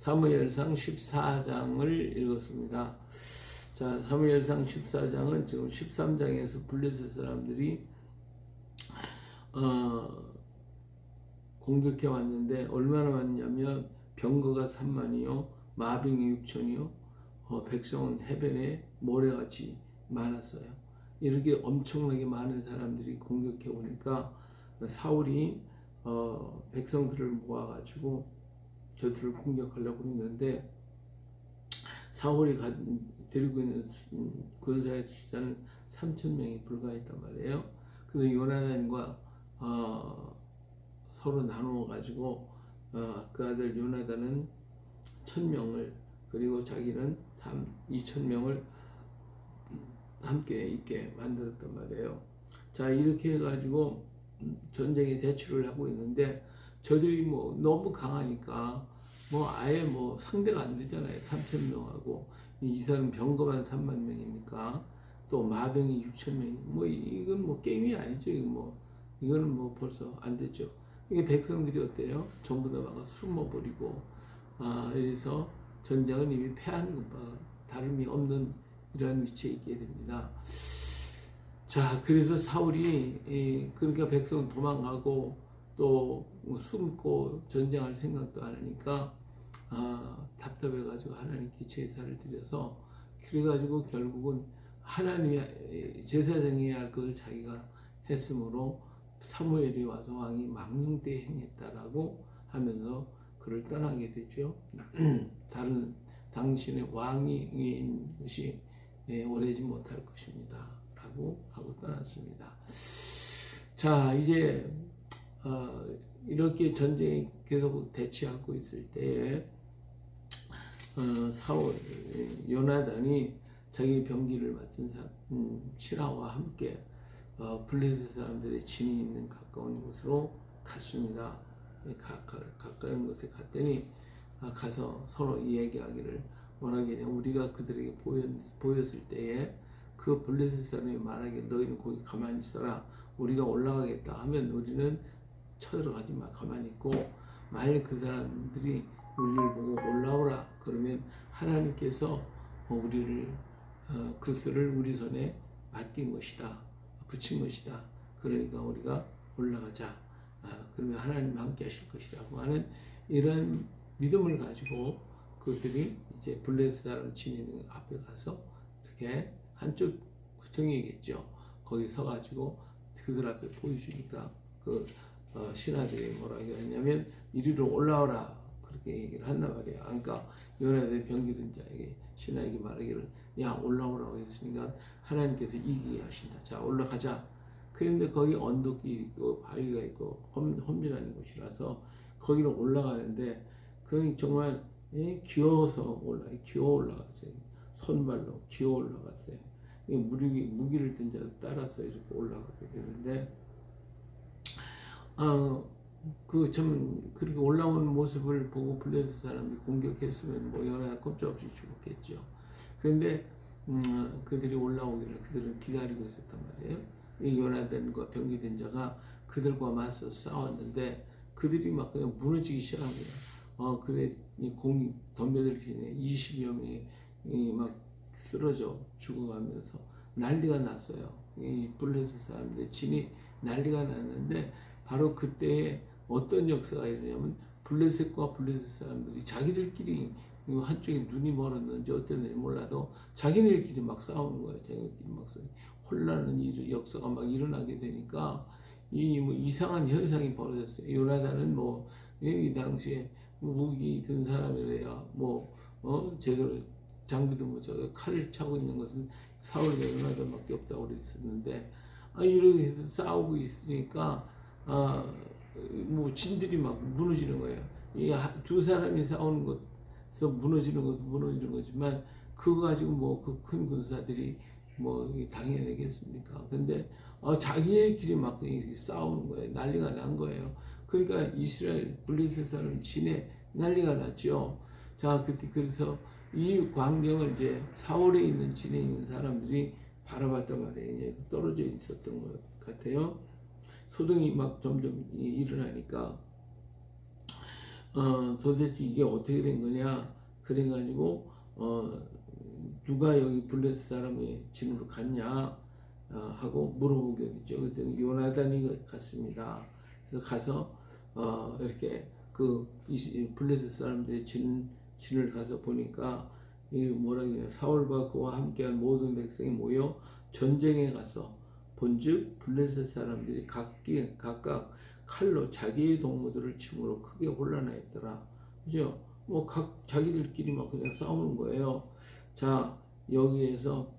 사무엘상 14장을 읽었습니다. 자, 사무엘상 14장은 지금 13장에서 블레셋 사람들이 공격해 왔는데 얼마나 많냐면 병거가 3만이요, 마병이 6천이요, 백성은 해변에 모래같이 많았어요. 이렇게 엄청나게 많은 사람들이 공격해 오니까 사울이 백성들을 모아가지고 저들을 공격하려고 했는데, 사울이 데리고 있는 군사의 숫자는 3,000명이 불과했단 말이에요. 그래서 요나단과 서로 나누어 가지고 그 아들 요나단은 1,000명을, 그리고 자기는 2,000명을 함께 있게 만들었단 말이에요. 자, 이렇게 해가지고 전쟁에 대치를 하고 있는데, 저들이 뭐 너무 강하니까 뭐 아예 뭐 상대가 안 되잖아요. 3,000명하고 이 사람 병거만 3만 명이니까, 또 마병이 6,000명이, 뭐 이건 뭐 게임이 아니죠. 이거는 뭐 벌써 안 됐죠. 이게 백성들이 어때요? 전부 다 막 숨어버리고, 그래서 전쟁은 이미 패한 것과 다름이 없는 이러한 위치에 있게 됩니다. 자, 그래서 사울이 그러니까 백성은 도망가고 또 숨고 전쟁할 생각도 안 하니까 답답해가지고 하나님께 제사를 드려서, 그래가지고 결국은 하나님이 제사장이 할 것을 자기가 했으므로 사무엘이 와서 왕이 망령되이 행했다라고 하면서 그를 떠나게 되죠. 다른 당신의 왕이 위에 있는 것이 오래지 못할 것입니다 라고 하고 떠났습니다. 자, 이제 이렇게 전쟁이 계속 대치하고 있을 때에 사울 요나단이 자기 병기를 맡은 신하와 함께 블레셋 사람들의 진이 있는 가까운 곳으로 갔습니다. 가까운 곳에 갔더니 가서 서로 이야기하기를, 뭐라게 되냐, 우리가 그들에게 보였을 때에 그 블레셋 사람이 말하기에 너희는 거기 가만히 있어라, 우리가 올라가겠다 하면 우리는 쳐들어가지 마, 가만히 있고, 만약 그 사람들이 우리를 보고 올라오라 그러면 하나님께서 우리를 그리스도를 우리 손에 맡긴 것이다, 붙인 것이다. 그러니까 우리가 올라가자. 그러면 하나님 함께 하실 것이라고 하는 이런 믿음을 가지고 그들이 이제 블레셋 사람 진입 앞에 가서 이렇게 한쪽 구덩이겠죠. 거기 서가지고 그들 앞에 보여주니까 그 신하들이 뭐라고 했냐면 이리로 올라오라 그렇게 얘기를 한단 말이에요. 그러니까 요나단의 병기든 자에게 신하에게 말하기를, 야 올라오라고 했으니까 하나님께서 이기게 하신다. 자, 올라가자. 그런데 거기 언덕이 있고 바위가 있고 험준한 곳이라서 거기로 올라가는데, 그 정말 기어서 기어 올라갔어요. 손발로 기어 올라갔어요. 무기를 든 자도 따라서 이렇게 올라가게 되는데, 그렇게 올라오는 모습을 보고 블레셋 사람이 공격했으면 뭐 요나단 꼼짝없이 죽었겠죠. 그런데 그들이 올라오기를 그들은 기다리고 있었단 말이에요. 이 요나단과 병기된 자가 그들과 맞서 싸웠는데 그들이 막 그냥 무너지기 시작한 거예요. 그래 덤벼들기에 20여 명이 막 쓰러져 죽어가면서 난리가 났어요. 이 블레셋 사람들 진이 난리가 났는데, 바로 그때에 어떤 역사가 일어나냐면 블레셋과 블레셋 사람들이 자기들끼리, 한쪽에 눈이 멀었는지 어땠는지 몰라도 자기네들끼리 막 싸우는 거예요. 자기들끼리 막 혼란한 역사가 막 일어나게 되니까 뭐 이상한 현상이 벌어졌어요. 요나단은 이 당시에 무기 든 사람이래야 제대로 장비도 못 차고 칼을 차고 있는 것은 사울과 요나단밖에 없다고 그랬었는데, 이렇게 해서 싸우고 있으니까 진들이 막 무너지는 거예요. 이 두 사람이 싸우는 것에서 무너지는 것도 무너지는 거지만 그거 가지고 그 큰 군사들이 당해내겠습니까? 근데 자기들끼리 막 이렇게 싸우는 거예요. 난리가 난 거예요. 그러니까 이스라엘 블레셋 사람 진에 난리가 났죠. 자, 그래서 이 광경을 이제 사울에 있는 진에 있는 사람들이 바라봤단 말이에요. 이제 떨어져 있었던 것 같아요. 소동이 막 점점 일어나니까 도대체 이게 어떻게 된 거냐? 그래가지고 누가 여기 블레셋 사람의 진으로 갔냐? 하고 물어보게 됐죠. 그랬더니 요나단이 갔습니다. 그래서 가서 이렇게 그 블레셋 사람들의 진을 가서 보니까 이 뭐라 그러냐, 사울과 그와 함께한 모든 백성이 모여 전쟁에 가서 본즉 블레셋 사람들이 각각 칼로 자기의 동무들을 침으로 크게 혼란하였더라. 그죠? 뭐 각 자기들끼리 막 그냥 싸우는 거예요. 자, 여기에서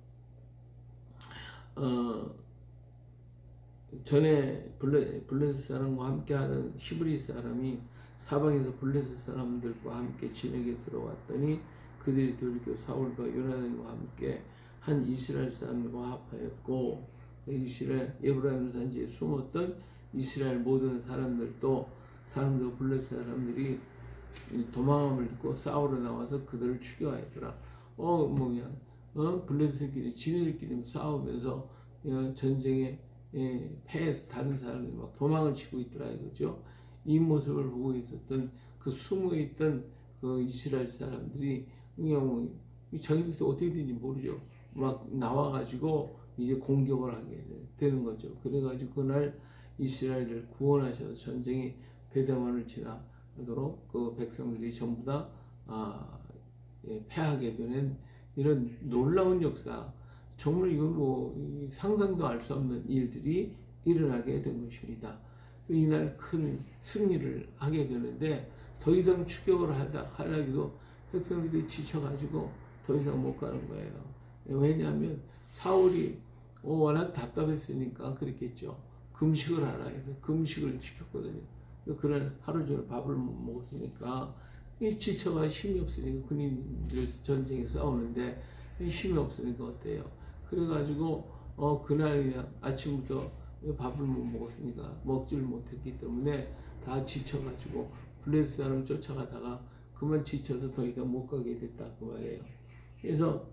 전에 블레셋 사람과 함께하는 히브리 사람이 사방에서 블레셋 사람들과 함께 진에게 들어왔더니 그들이 돌이켜 사울과 요나단과 함께 한 이스라엘 사람과 합하였고, 이스라엘 에브라임 산지에 숨었던 이스라엘 모든 사람들 블레셋 사람들이 도망함을 듣고 싸우러 나와서 그들을 죽여하였더라. 블레셋끼리 지네들끼리 싸우면서 전쟁에 패해서 다른 사람들이 막 도망을 치고 있더라 이거죠. 이 모습을 보고 있었던 그 숨어 있던 그 이스라엘 사람들이 그냥 자기들이 어떻게 되는지 모르죠. 막 나와가지고 이제 공격을 하게 되는 거죠. 그래가지고 그날 이스라엘을 구원하셔서 전쟁이 베데몬을 지나도록 그 백성들이 전부 다 패하게 되는 이런 놀라운 역사, 정말 이건 뭐 상상도 할 수 없는 일들이 일어나게 된 것입니다. 이날 큰 승리를 하게 되는데 더 이상 추격을 하려기도 백성들이 지쳐가지고 더 이상 못 가는 거예요. 왜냐하면 사울이 워낙 답답했으니까 그랬겠죠. 금식을 하라 해서 금식을 시켰거든요. 그날 하루 종일 밥을 못 먹었으니까 지쳐가 힘이 없으니까 군인들 전쟁에 싸우는데 힘이 없으니까 어때요? 그래가지고 그날 그냥 아침부터 밥을 못 먹었으니까 먹지를 못했기 때문에 다 지쳐가지고 블레셋 사람 쫓아가다가 그만 지쳐서 더 이상 못 가게 됐다 그 말이에요. 그래서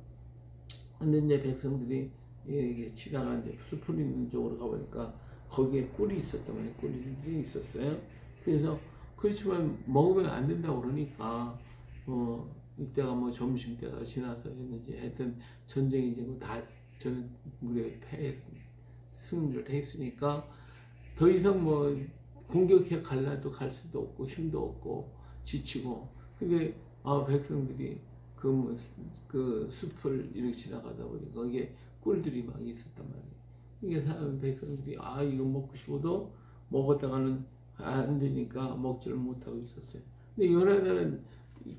근데 이제 백성들이 이렇게 치다가 이제 숲을 있는 쪽으로 가보니까 거기에 꿀이 있었단 말이에요. 꿀이 있었어요. 그래서 그렇지만 먹으면 안 된다고 그러니까 이때가 뭐 점심때가 지나서였는지 하여튼 전쟁이 이제 다 저는 무려 승리를 했으니까 더 이상 뭐 공격해 갈라도 갈 수도 없고 힘도 없고 지치고, 근데 백성들이 그 숲을 이렇게 지나가다 보니 거기에 꿀들이 막 있었단 말이에요. 이게 백성들이 이거 먹고 싶어도 먹었다가는 안 되니까 먹지를 못하고 있었어요. 근데 요나단은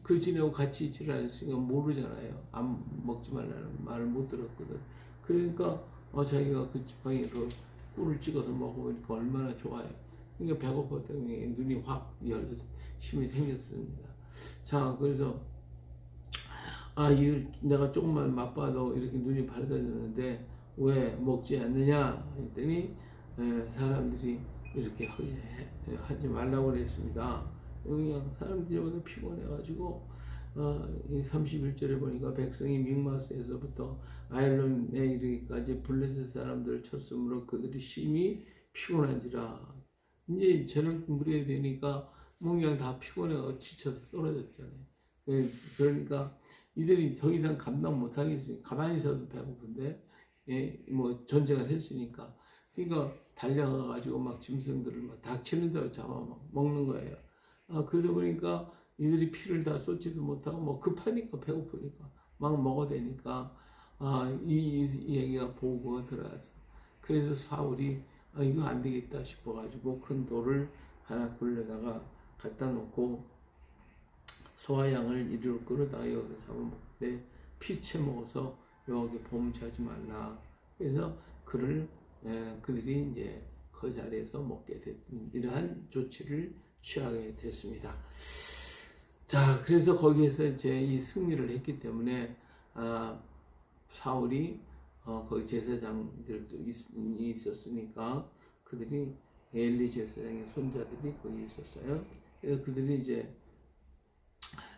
그 지네하고 같이 있지를 않으니까 모르잖아요. 안 먹지 말라는 말을 못 들었거든. 그러니까 자기가 그 지팡이로 꿀을 찍어서 먹어보니까 얼마나 좋아요. 그러니까 배고팠더니 눈이 확 열려서 힘이 생겼습니다. 자, 그래서 내가 조금만 맛봐도 이렇게 눈이 밝아졌는데 왜 먹지 않느냐 했더니 사람들이 이렇게 하지 말라고 그랬습니다. 그냥 사람들이 모두 피곤해가지고 이 31절에 보니까 백성이 mik마스에서부터 아얄론에 이르기까지 블레셋 사람들을 쳤으므로 그들이 심히 피곤한지라. 이제 저녁 무렵이 되니까 그냥 다 피곤해가지고 지쳐서 떨어졌잖아요. 그러니까 이들이 더 이상 감당 못하겠으니 가만히 있어도 배고픈데 뭐 전쟁을 했으니까, 그러니까 달려가가지고 막 짐승들을 막 닥치는 대로 잡아 먹는 거예요. 그러다 보니까 이들이 피를 다 쏟지도 못하고 뭐 급하니까 배고프니까 막 먹어대니까 이 얘기가 보고가 들어와서, 그래서 사울이 이거 안 되겠다 싶어가지고 큰 돌을 하나 굴려다가 갖다 놓고 소와 양을 이리로 끌어다가 여기서 잡아먹되 피채 먹어서 여기 범죄하지 말라. 그래서 그들이 이제 그 자리에서 먹게 됐던 이러한 조치를 취하게 됐습니다. 자, 그래서 거기에서 이제 이 승리를 했기 때문에 사울이 거기 제사장들도 있었으니까 그들이 엘리 제사장의 손자들이 거기 있었어요. 그래서 그들이 이제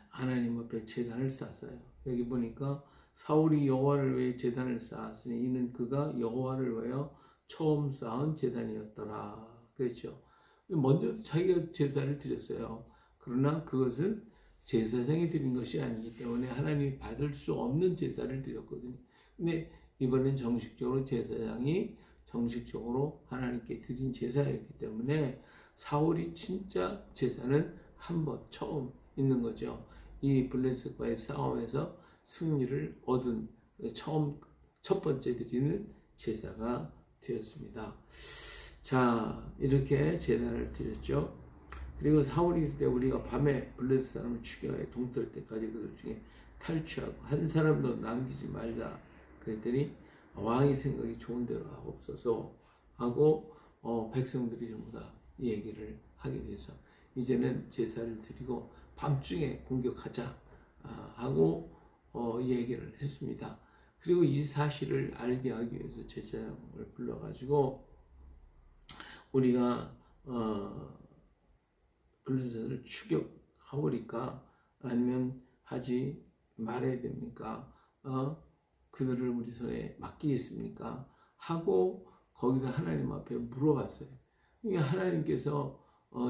하나님 앞에 제단을 쌓았어요. 여기 보니까 사울이 여호와를 위해 제단을 쌓았으니 이는 그가 여호와를 위하여 처음 쌓은 제단이었더라. 그렇죠. 먼저 자기가 제사를 드렸어요. 그러나 그것은 제사장이 드린 것이 아니기 때문에 하나님이 받을 수 없는 제사를 드렸거든요. 근데 이번엔 정식적으로 제사장이 정식적으로 하나님께 드린 제사였기 때문에 사울이 진짜 제사는 한 번 처음 있는 거죠. 이 블레셋과의 싸움에서 승리를 얻은 처음 첫 번째 드리는 제사가 되었습니다. 자, 이렇게 제사를 드렸죠. 그리고 사울이 이럴 때 우리가 밤에 블레셋 사람을 죽여야 동떨 때까지 그들 중에 탈취하고 한 사람도 남기지 말라 그랬더니 왕이 생각이 좋은 대로 하옵소서 하고 백성들이 전부 다 얘기를 하게 돼서 이제는 제사를 드리고 밤중에 공격하자 하고 얘기를 했습니다. 그리고 이 사실을 알게 하기 위해서 제사장을 불러가지고 우리가 블레셋을 추격하오리까 아니면 하지 말아야 됩니까? 그들을 우리 손에 맡기겠습니까? 하고 거기서 하나님 앞에 물어봤어요. 하나님께서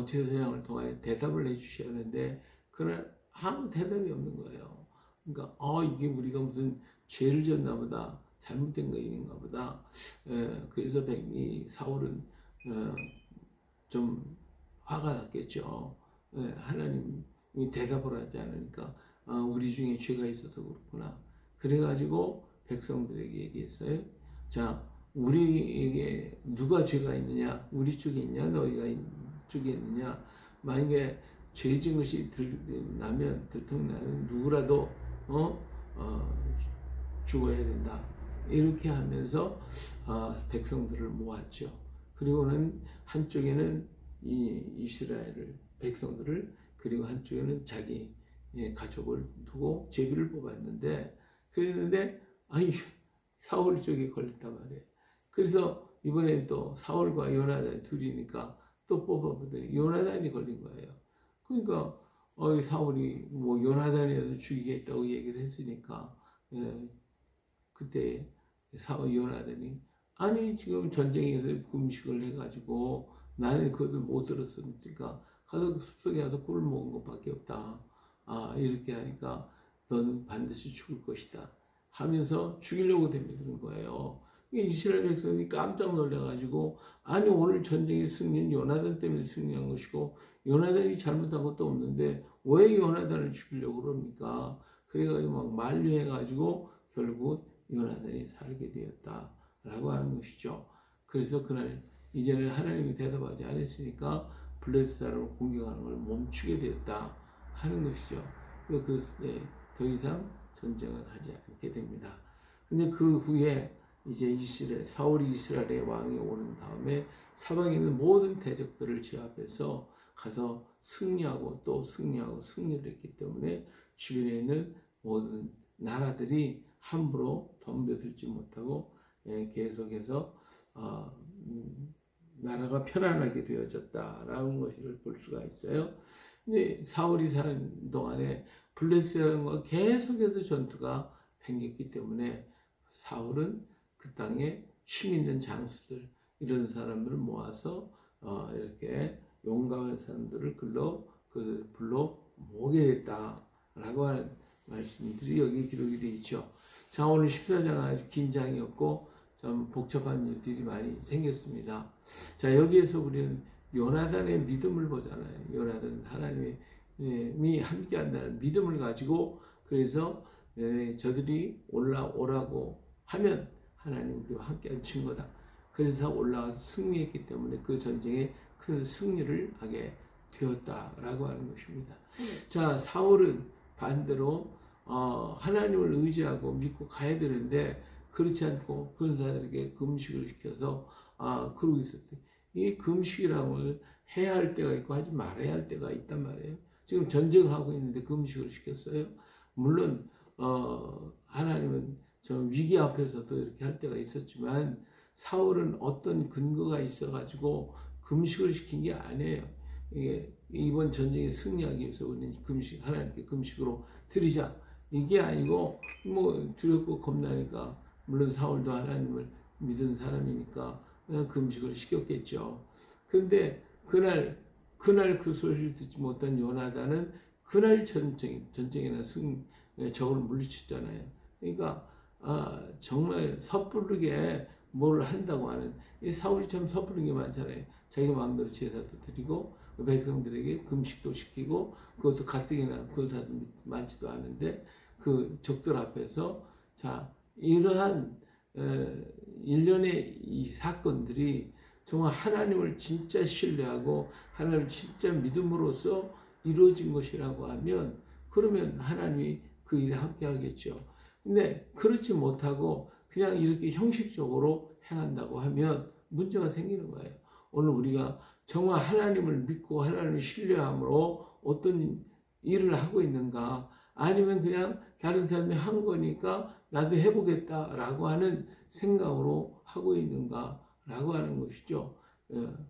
제사장을 통하여 대답을 해주셔야 하는데 그러나 아무 대답이 없는 거예요. 그러니까 이게 우리가 무슨 죄를 졌나 보다, 잘못된 거 있는가 보다. 그래서 이 사울은 좀 화가 났겠죠. 하나님이 대답을 하지 않으니까 우리 중에 죄가 있어서 그렇구나. 그래가지고 백성들에게 얘기했어요. 자, 우리에게 누가 죄가 있느냐? 우리 쪽에 있냐? 너희가 쪽에 있느냐? 만약에 죄 지은 것이 들통나면 누구라도 죽어야 된다. 이렇게 하면서 백성들을 모았죠. 그리고는 한쪽에는 이 이스라엘을 백성들을 그리고 한쪽에는 자기 가족을 두고 제비를 뽑았는데 그랬는데 사울 쪽에 걸렸단 말이에요. 그래서 이번에 또 사울과 요나단 둘이니까 또 뽑아보더니 요나단이 걸린 거예요. 그러니까 사울이 뭐 요나단이라도 죽이겠다고 얘기를 했으니까 그때 요나단이 아니 지금 전쟁에서 금식을 해가지고 나는 그것을 못 들었으니까 가서 숲속에 가서 꿀을 먹은 것밖에 없다. 이렇게 하니까 너는 반드시 죽을 것이다 하면서 죽이려고 대면드는 거예요. 이스라엘 백성이 깜짝 놀라가지고 아니 오늘 전쟁의 승리는 요나단 때문에 승리한 것이고 요나단이 잘못한 것도 없는데 왜 요나단을 죽이려고 그럽니까? 그래가지고 막 만류해가지고 결국 요나단이 살게 되었다라고 하는 것이죠. 그래서 그날 이제는 하나님이 대답하지 않았으니까 블레셋 사람을 공격하는 걸 멈추게 되었다 하는 것이죠. 더 이상 전쟁은 하지 않게 됩니다. 근데 그 후에 이제 사울이 이스라엘의 왕이 오는 다음에 사방에 있는 모든 대적들을 제압해서 가서 승리하고 또 승리하고 승리를 했기 때문에 주변에 있는 모든 나라들이 함부로 덤벼들지 못하고 계속해서 나라가 편안하게 되어졌다라는 것을 볼 수가 있어요. 근데 사울이 사는 동안에 블레셋과 계속해서 전투가 팽겼기 때문에 사울은 그 땅에 힘 있는 장수들 이런 사람들을 모아서 이렇게 용감한 사람들을 불러 모으게 됐다라고 하는 말씀들이 여기 기록이 되어 있죠. 자, 오늘 14장은 아주 긴 장이었고 좀 복잡한 일들이 많이 생겼습니다. 자, 여기에서 우리는 요나단의 믿음을 보잖아요. 요나단은 하나님이 함께한다는 믿음을 가지고 그래서 저들이 올라오라고 하면 하나님 우리와 함께한 증거다. 그래서 올라와서 승리했기 때문에 그 전쟁에 큰 승리를 하게 되었다라고 하는 것입니다. 자, 사울은 반대로 하나님을 의지하고 믿고 가야 되는데 그렇지 않고 군사들에게 금식을 시켜서 그러고 있었대. 이 금식이라는 해야 할 때가 있고 하지 말아야 할 때가 있단 말이에요. 지금 전쟁하고 있는데 금식을 시켰어요. 물론 하나님은 좀 위기 앞에서도 이렇게 할 때가 있었지만 사울은 어떤 근거가 있어가지고 금식을 시킨 게 아니에요. 이번 전쟁에 승리하기 위해서 우리는 하나님께 금식으로 드리자. 이게 아니고 두렵고 겁나니까 물론 사울도 하나님을 믿은 사람이니까 금식을 시켰겠죠. 그런데 그날 그날 그 소리를 듣지 못한 요나단은 그날 전쟁이나 적을 물리쳤잖아요. 그러니까 정말 섣부르게 뭘 한다고 하는, 이 사울이 참 섣부른 게 많잖아요. 자기 마음대로 제사도 드리고 백성들에게 금식도 시키고, 그것도 가뜩이나 그런 사람도 많지도 않은데 그 적들 앞에서, 자, 이러한 일련의 이 사건들이 정말 하나님을 진짜 신뢰하고 하나님을 진짜 믿음으로써 이루어진 것이라고 하면, 그러면 하나님이 그 일에 함께 하겠죠. 근데 그렇지 못하고 그냥 이렇게 형식적으로 행한다고 하면 문제가 생기는 거예요. 오늘 우리가 정말 하나님을 믿고 하나님을 신뢰함으로 어떤 일을 하고 있는가, 아니면 그냥 다른 사람이 한 거니까 나도 해보겠다라고 하는 생각으로 하고 있는가라고 하는 것이죠.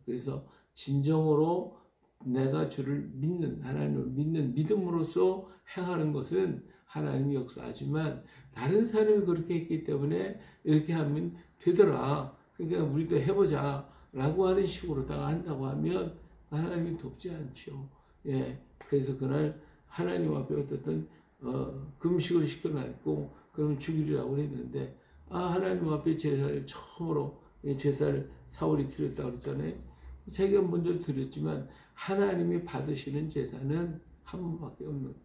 그래서 진정으로 내가 주를 믿는, 하나님을 믿는 믿음으로써 행하는 것은 하나님이 역사하지만, 다른 사람이 그렇게 했기 때문에 이렇게 하면 되더라, 그러니까 우리도 해보자 라고 하는 식으로다가 한다고 하면 하나님이 돕지 않죠. 그래서 그날 하나님 앞에 어떻든 금식을 시켜놨고, 그러면 죽이라고 했는데, 하나님 앞에 제사를 처음으로, 제사를 사울이 드렸다고 그랬잖아요. 자기가 먼저 드렸지만 하나님이 받으시는 제사는 한 번밖에 없는,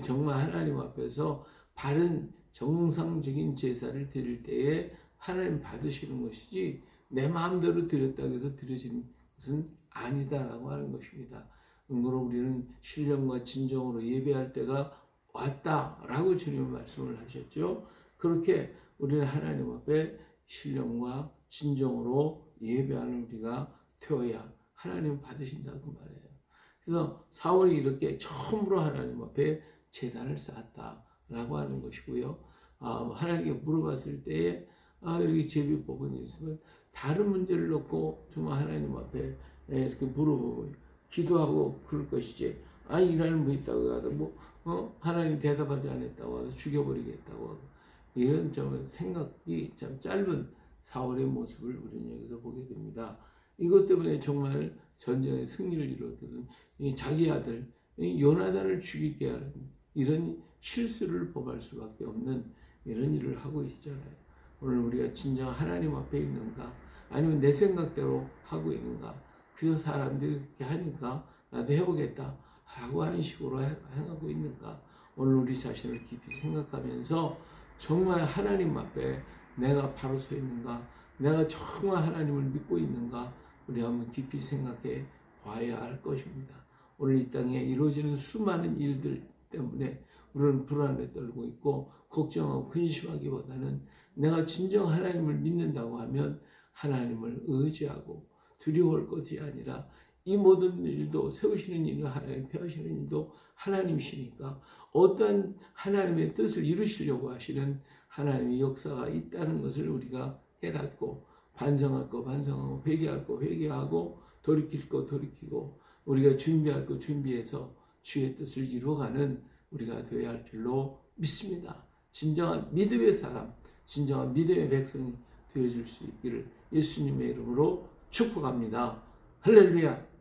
정말 하나님 앞에서 바른 정상적인 제사를 드릴 때에 하나님 받으시는 것이지, 내 마음대로 드렸다고 해서 드려지는 것은 아니다라고 하는 것입니다. 그러므로 우리는 신령과 진정으로 예배할 때가 왔다라고 주님은 말씀을 하셨죠. 그렇게 우리는 하나님 앞에 신령과 진정으로 예배하는 우리가 되어야 하나님 받으신다고 말해요. 그래서 사울이 이렇게 처음으로 하나님 앞에 제단을 쌓았다라고 하는 것이고요. 하나님께 물어봤을 때에 이렇게 제비뽑은 일 있으면 다른 문제를 놓고 정말 하나님 앞에 이렇게 물어보고 기도하고 그럴 것이지, 이날은 뭐 있다고 하고 하나님 대답하지 않았다고 하고 죽여버리겠다고 하고, 이런 좀 생각이 참 짧은 사울의 모습을 우리는 여기서 보게 됩니다. 이것 때문에 정말 전쟁의 승리를 이루었거든. 자기 아들 요나단을 죽이게 하는 이런 실수를 범할 수밖에 없는 이런 일을 하고 있잖아요. 오늘 우리가 진정 하나님 앞에 있는가, 아니면 내 생각대로 하고 있는가, 그저 사람들이 그렇게 하니까 나도 해보겠다 라고 하는 식으로 행하고 있는가, 오늘 우리 자신을 깊이 생각하면서 정말 하나님 앞에 내가 바로 서 있는가, 내가 정말 하나님을 믿고 있는가, 우리 한번 깊이 생각해 봐야 할 것입니다. 오늘 이 땅에 이루어지는 수많은 일들 때문에 우리는 불안에 떨고 있고 걱정하고 근심하기보다는, 내가 진정 하나님을 믿는다고 하면 하나님을 의지하고 두려워할 것이 아니라, 이 모든 일도 세우시는 일은 하나님, 펴시는 일도 하나님이시니까 어떠한 하나님의 뜻을 이루시려고 하시는 하나님의 역사가 있다는 것을 우리가 깨닫고, 반성할 거 반성하고, 회개할 거 회개하고, 돌이킬 거 돌이키고, 우리가 준비할 거 준비해서 주의 뜻을 이루어가는 우리가 되어야 할 줄로 믿습니다. 진정한 믿음의 사람, 진정한 믿음의 백성이 되어줄 수 있기를 예수님의 이름으로 축복합니다. 할렐루야.